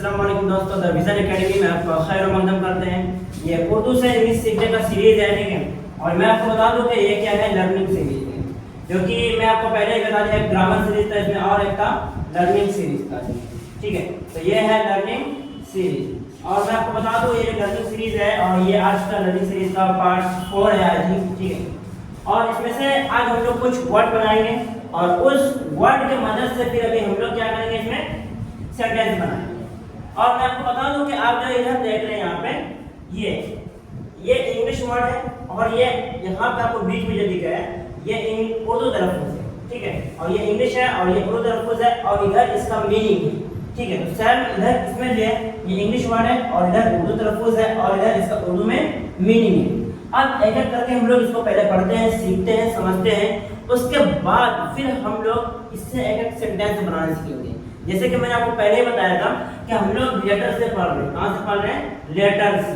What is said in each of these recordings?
अस्सलाम वालेकुम दोस्तों, द विजन एकेडमी में आपका खैर मकदम करते हैं। ये उर्दू से इंग्लिश सीखने का सीरीज है, ठीक है। और मैं आपको बता दूं कि ये क्या है, लर्निंग सीरीज है। क्योंकि मैं आपको पहले ही बता दिया, एक ग्रामर सीरीज था इसमें और एक था लर्निंग सीरीज था, ठीक है। तो ये है लर्निंग सीरीज। और मैं आपको बता दूं ये लर्निंग सीरीज है और ये आज का लर्निंग सीरीज का पार्ट 4 है आज ही, ठीक है। और इसमें से आज हम लोग कुछ वर्ड बनाएंगे और उस वर्ड की मदद से फिर अभी हम लोग क्या करेंगे, इसमें सेंटेंस बनाएंगे। और मैं आपको बता दूं कि आप जो इधर देख रहे हैं यहाँ पे ये इंग्लिश वर्ड है और ये यहाँ पे आपको बीच में जो दिखा है ये उर्दू तलफ़्फ़ुज़ है, ठीक है। और ये इंग्लिश है और ये उर्दू तलफ़्फ़ुज़ है और इधर इसका मीनिंग है, ठीक है। तो सेम इधर इसमें जो है ये इंग्लिश वर्ड है और इधर उर्दू तलफ़्फ़ुज़ है और इधर इसका उर्दू में मीनिंग है। अब एक एक करके हम लोग इसको पहले पढ़ते हैं, सीखते हैं, समझते हैं। उसके बाद फिर हम लोग इससे एक एक सेंटेंस बनाना सीखेंगे। जैसे कि मैंने आपको पहले ही बताया था कि हम लोग लेटर से पढ़ रहे हैं। कहाँ से पढ़ रहे हैं? लेटर से।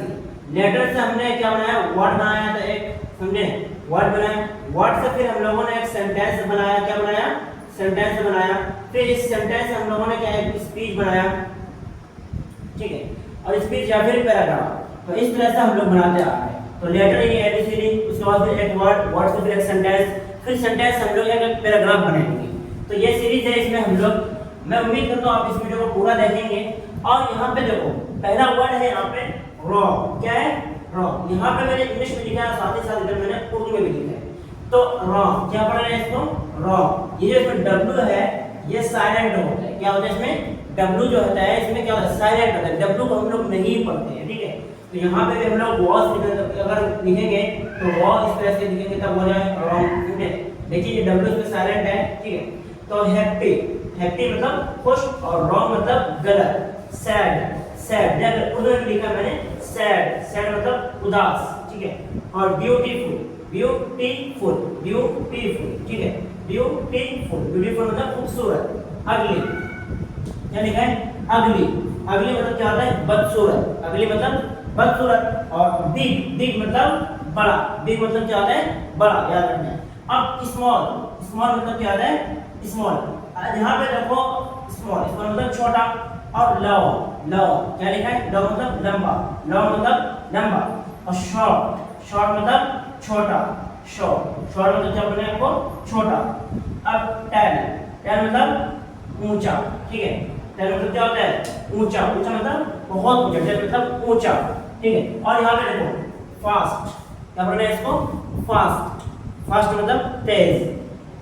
लेटर से हमने क्या बनाया, वर्ड बनाया था एक, समझे, वर्ड बनाया। वर्ड से फिर हम लोगों ने एक सेंटेंस बनाया। क्या बनाया? सेंटेंस बनाया। फिर इस सेंटेंस से हम लोगों ने क्या, एक स्पीच बनाया, ठीक है। और स्पीच या फिर पैराग्राफ। तो इस तरह से हम लोग बनाते आ रहे हैं। तो लेटर यानी एबीसीडी, उसके बाद फिर एक वर्ड, वर्ड से फिर एक सेंटेंस, फिर सेंटेंस हम लोग एक पैराग्राफ बनाएंगे। तो ये सीरीज है, इसमें हम लोग, मैं उम्मीद करता हूँ आप इस वीडियो को पूरा देखेंगे। और यहाँ पे देखो पहला वर्ड है यहाँ पे रॉ। क्या है? रॉ। यहाँ पे मैंने इंग्लिश में लिखा है, साथ ही साथ इधर मैंने उर्दू में भी लिखा है। तो रॉ क्या पढ़ रहे हैं इसको? रॉ। ये जो इसमें डब्ल्यू है ये साइलेंट होता है। क्या होता है इसमें? डब्ल्यू जो होता है इसमें क्या होता है? साइलेंट होता है। डब्ल्यू को हम लोग नहीं पढ़ते हैं, ठीक है। तो यहाँ पे भी हम लोग वॉस अगर लिखेंगे तो वॉ इस तरह से लिखेंगे तब हो जाए रॉन्ग, ठीक है। देखिए ये डब्ल्यू इसमें साइलेंट है, ठीक है। तो हैप्पी, हैप्पी मतलब खुश और रॉन्ग मतलब गलत। सैड, सैड जब उर्दू में लिखा मैंने सैड, सैड मतलब उदास, ठीक है। और ब्यूटीफुल, ब्यूटीफुल, ब्यूटीफुल, ठीक है। ब्यूटीफुल, ब्यूटीफुल मतलब खूबसूरत। अगली क्या लिखा है? अगली, अगली मतलब क्या होता है? बदसूरत। अगली मतलब बदसूरत। और बिग, बिग मतलब बड़ा। बिग मतलब क्या होता है? बड़ा, याद रखना। अब स्मॉल, स्मॉल मतलब क्या होता है? स्मॉल। यहाँ पे देखो स्मॉल, स्मॉल मतलब छोटा। और लव, लव क्या लिखा है? लव मतलब लंबा, लव मतलब लंबा। और शॉर्ट, शॉर्ट मतलब छोटा। शॉर्ट, शॉर्ट मतलब क्या बोले आपको? छोटा। अब टेल, टेल मतलब ऊंचा, ठीक है। टेल मतलब क्या होता है? ऊंचा, ऊंचा मतलब बहुत ऊंचा, टेल मतलब ऊंचा, ठीक है। और यहाँ पे देखो फास्ट, क्या बोल रहे हैं इसको? फास्ट, फास्ट मतलब तेज।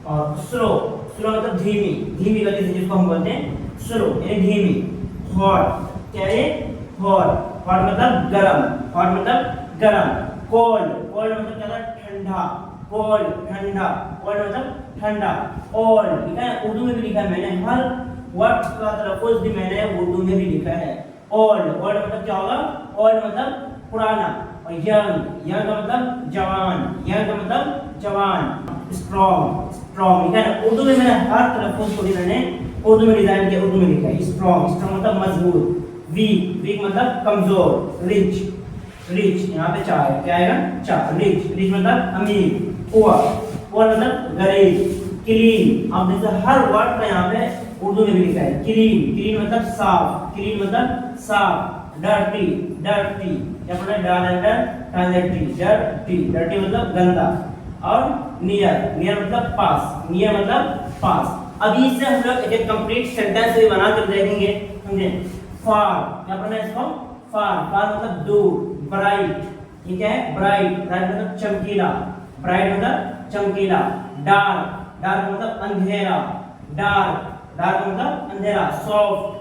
और स्लो, स्लो मतलब धीमी, धीमी गति से जिसको हम बोलते हैं स्लो यानी धीमी। हॉट, क्या है? हॉट, हॉट मतलब गरम, हॉट मतलब गरम। कोल्ड, कोल्ड मतलब क्या होता है? ठंडा, कोल्ड ठंडा, कोल्ड मतलब ठंडा। ओल्ड लिखा है, उर्दू में भी लिखा है मैंने, हर वर्ड का तलफ़्फ़ुज़ भी मैंने उर्दू में भी लिखा है। ओल्ड, ओल्ड मतलब क्या होगा? ओल्ड मतलब पुराना। और यंग, यंग का मतलब जवान, यंग का मतलब जवान। स्ट्रॉन्ग, स्ट्रॉन्ग लिखा है ना, उर्दू में मैंने हर तलफ़्फ़ुज़ को भी मैंने उर्दू में डिजाइन किया, उर्दू में लिखा है। स्ट्रॉन्ग, स्ट्रॉन्ग मतलब मजबूत। वीक, वीक मतलब कमजोर। रिच, रिच यहाँ पे चार है, क्या आएगा? चार। रिच, रिच मतलब अमीर। पुअर, पुअर मतलब गरीब। क्लीन, आप जैसे हर वर्ड का यहाँ पे उर्दू में भी लिखा है। क्लीन, क्लीन मतलब साफ, क्लीन मतलब साफ। डर्टी, डर्टी क्या बोला? डर्टी, डर्टी, डर्टी मतलब गंदा। और नियर, नियर मतलब पास, नियर मतलब पास। अभी इससे हम लोग एक कंप्लीट सेंटेंस भी बना कर देखेंगे, समझे। फार, क्या पढ़ना है इसको? फार, फार मतलब दूर। ब्राइट, ठीक है, ब्राइट, ब्राइट मतलब चमकीला, ब्राइट मतलब चमकीला। डार्क, डार्क मतलब अंधेरा, डार्क, डार्क मतलब अंधेरा। सॉफ्ट,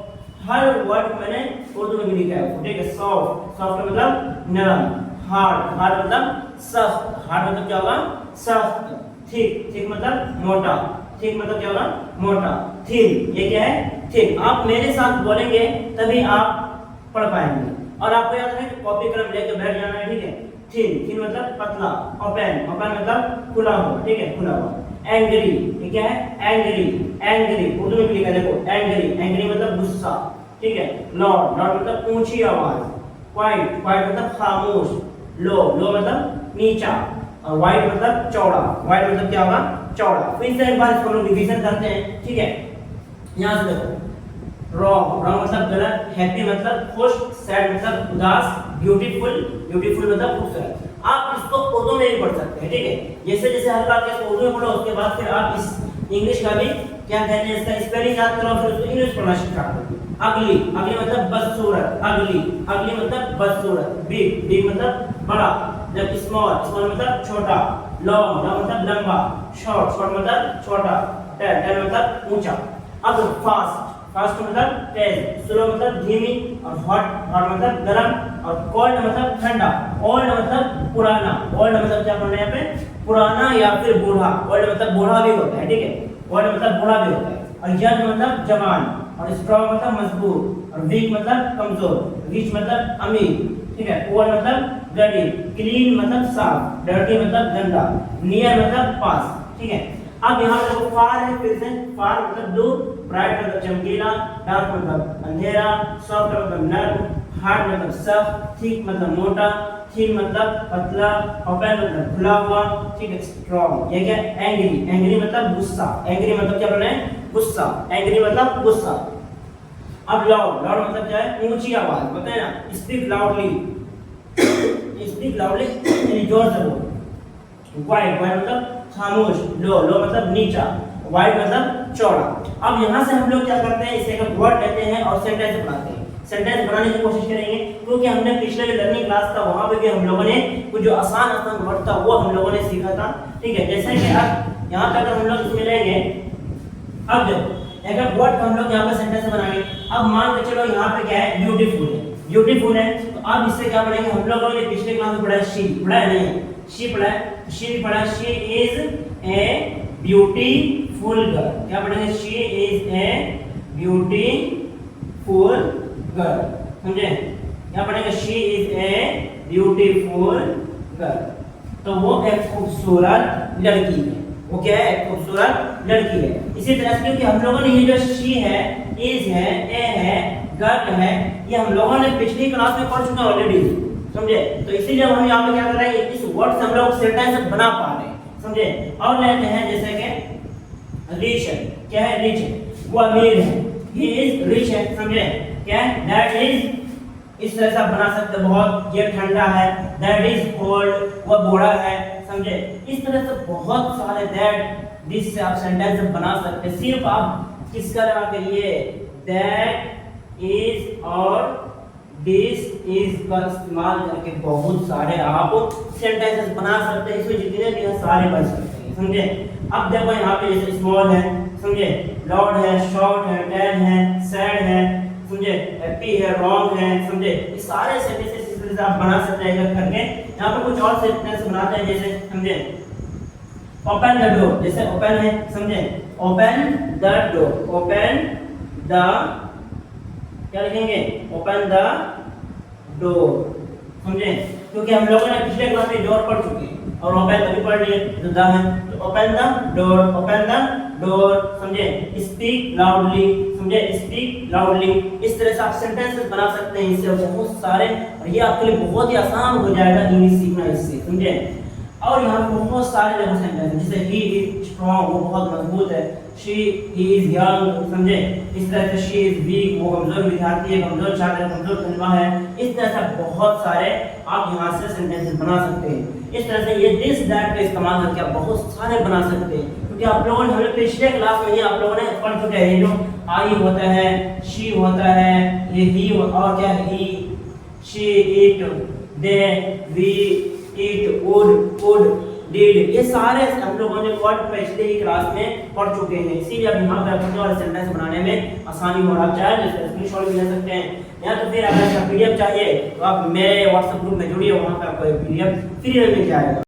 हर वर्ड मैंने उर्दू में भी लिखा है, ठीक है। सॉफ्ट, सॉफ्ट मतलब नरम। हार्ड, हार्ड मतलब सख्त, हार्ड मतलब क्या होगा? सख्त। थिक, थिक मतलब मोटा, थिक मतलब क्या होगा? मोटा। थिन, ये क्या है? थिन। आप मेरे साथ बोलेंगे तभी आप पढ़ पाएंगे। और आपको याद है कि कॉपी कलम लेके बैठ जाना है, ठीक है। थिन, थिन मतलब पतला। ओपन, ओपन मतलब खुला हुआ, ठीक है, खुला हुआ। एंग्री, ये क्या है? एंग्री, एंग्री उर्दू में भी लिखा है, देखो एंग्री, एंग्री मतलब गुस्सा, ठीक है। लॉर्ड, लॉर्ड मतलब ऊंची आवाज। क्वाइट, क्वाइट मतलब खामोश। लो, लो मतलब नीचा। और वाइड मतलब चौड़ा, वाइड मतलब क्या होगा? चौड़ा। फिर से एक बार इसको लोग रिवीजन करते हैं, ठीक है। यहाँ से देखो रॉन्ग, रॉन्ग मतलब गलत, हैप्पी मतलब खुश, सैड मतलब उदास, ब्यूटीफुल, ब्यूटीफुल मतलब खूबसूरत। आप इसको उर्दू में भी पढ़ सकते हैं, ठीक है। जैसे जैसे हर बार के उर्दू में पढ़ो, उसके बाद फिर आप इस इंग्लिश का भी क्या कहते हैं, इसका स्पेलिंग याद करो, फिर उसको इंग्लिश पढ़ना स्टार्ट करो। अगली, अगली मतलब बदसूरत, अगली, अगली मतलब बदसूरत। बिग, बिग मतलब बड़ा, जब स्मॉल, स्मॉल मतलब छोटा, लॉन्ग, लॉन्ग मतलब लंबा, शॉर्ट, शॉर्ट मतलब छोटा, टेल, टेल मतलब ऊंचा। अब फास्ट, फास्ट मतलब तेज, स्लो मतलब धीमी, और हॉट, हॉट मतलब गर्म, और कोल्ड मतलब ठंडा, ओल्ड मतलब पुराना, ओल्ड मतलब क्या पढ़ना है यहाँ पे, पुराना या फिर बूढ़ा, ओल्ड मतलब बूढ़ा भी होता है, ठीक है, ओल्ड मतलब बूढ़ा भी होता है। और यंग मतलब जवान, और स्ट्रॉन्ग मतलब मजबूत, और वीक मतलब कमजोर, रिच मतलब अमीर, ठीक है, पुअर मतलब गरीब, क्लीन मतलब साफ, डर्टी मतलब गंदा, नियर मतलब पास, ठीक है। अब यहाँ पे फार है, फिर से फार मतलब दूर, ब्राइट मतलब चमकीला, डार्क मतलब अंधेरा, सॉफ्ट मतलब नरम, हार्ड मतलब सख्त, थिक मतलब मोटा, थिन मतलब पतला, ओपन मतलब खुला हुआ, ठीक है, स्ट्रॉन्ग। ये क्या, एंग्री, एंग्री मतलब गुस्सा, एंग्री मतलब क्या बोल रहे हैं, गुस्सा, एंग्री मतलब गुस्सा। अब लाउड, लाउड मतलब क्या है, ऊंची आवाज, बताए ना, स्पीक लाउडली, स्पीक लाउडली यानी जोर से बोलो। वाइड, वाइड मतलब खामोश, लो, लो मतलब नीचा, वाइड मतलब चौड़ा। अब यहाँ से हम लोग क्या करते हैं, इसे एक वर्ड लेते हैं और सेंटेंस बनाते हैं। सेंटेंस बनाने की कोशिश करेंगे, क्योंकि हमने पिछले जो लर्निंग क्लास था वहाँ पे भी हम लोगों ने कुछ जो आसान आसान वर्ड था वो हम लोगों ने सीखा था, ठीक है। जैसे कि अब यहाँ तक हम लोग इसमें लेंगे, अब देखो एक वर्ड का हम लोग यहाँ पे सेंटेंस बनाएंगे। अब मान के चलो यहाँ पे क्या है, ब्यूटीफुल है, ब्यूटीफुल है, तो अब इससे क्या पढ़ेंगे, हम लोगों ने पिछले क्लास में पढ़ा है शी, पढ़ा है नहीं, शी पढ़ा है, शी भी पढ़ा है, she is a beautiful girl, क्या पढ़ेंगे, she is a beautiful girl, समझे, क्या पढ़ेंगे, she is a beautiful girl, तो वो एक खूबसूरत लड़की है, वो क्या है, एक खूबसूरत लड़की है। इसी तरह से क्योंकि हम लोगों ने ये जो शी है, इज है, ए है, गर्ल है, ये हम लोगों ने पिछली क्लास में पढ़ चुके हैं ऑलरेडी, समझे, तो इसीलिए हम यहाँ पे क्या कर रहे हैं, इस वर्ड से हम लोग सेंटेंस बना पा रहे हैं, समझे। और लेते हैं जैसे कि रिच है, क्या है, रिच है, वो अमीर है, ही इज रिच है, समझे, क्या है, दैट इज, इस तरह से आप बना सकते हैं, बहुत, ये ठंडा है, दैट इज ओल्ड, वो बूढ़ा है, समझे। इस तरह से बहुत सारे दैट, दिस से आप सेंटेंस बना सकते हैं, सिर्फ आप किसका लगा के लिए दैट इज और दिस इज का इस्तेमाल करके बहुत सारे आप सेंटेंसेस बना सकते हैं, इसमें जितने भी हैं सारे बन सकते हैं, समझे। अब देखो यहाँ पे जैसे स्मॉल है, समझे, लाउड है, शॉर्ट है, टेल है, सैड है, समझे, हैप्पी है, रॉन्ग है, समझे, ये सारे सेंटेंसेस इस तरह से आप बना सकते हैं एक करके। यहाँ पे कुछ और सेंटेंस बनाते हैं, जैसे समझे, ओपन द डोर, जैसे ओपन है, समझे, open the door, open the, क्या लिखेंगे, ओपन द डोर, समझे, क्योंकि हम लोगों ने पिछले क्लास में डोर पढ़ चुके हैं और ओपन तभी पढ़ लिए, तो द है, तो open the door, open the door, समझे, स्पीक लाउडली, समझे, स्पीक लाउडली। इस तरह से आप सेंटेंसेस बना सकते हैं, इससे बहुत सारे, और ये आपके लिए बहुत ही आसान हो जाएगा इंग्लिश सीखना इससे, समझे। और यहाँ पे बहुत सारे जगह सेंटेंस, जैसे ही इज स्ट्रॉन्ग, वो बहुत मजबूत है, शी ही इज यंग, समझे, इस तरह से शी इज वीक, वो कमजोर विद्यार्थी है, कमजोर छात्र है, कमजोर तलबा है। इस तरह से बहुत सारे आप यहाँ से सेंटेंसेस बना सकते हैं। इस तरह से ये दिस दैट का इस्तेमाल करके आप बहुत सारे बना सकते हैं, क्योंकि आप लोगों ने हमें पिछले क्लास में ही आप लोगों ने पढ़ चुके हैं, जो आई होता है, शी होता है, ये ही और क्या है, he, she, it, they, we, it, would, did, ये सारे हम लोगों ने वर्ड पिछले ही क्लास में पढ़ चुके हैं, इसीलिए अब यहाँ पे अपने वाले सेंटेंस बनाने में आसानी हो रहा है। चाहे जैसे स्क्रीनशॉट भी ले सकते हैं, या तो फिर अगर पीडीएफ चाहिए तो आप मेरे व्हाट्सएप ग्रुप में जुड़िए, वहाँ पे आपको पीडीएफ फ्री में मिल जाएगा।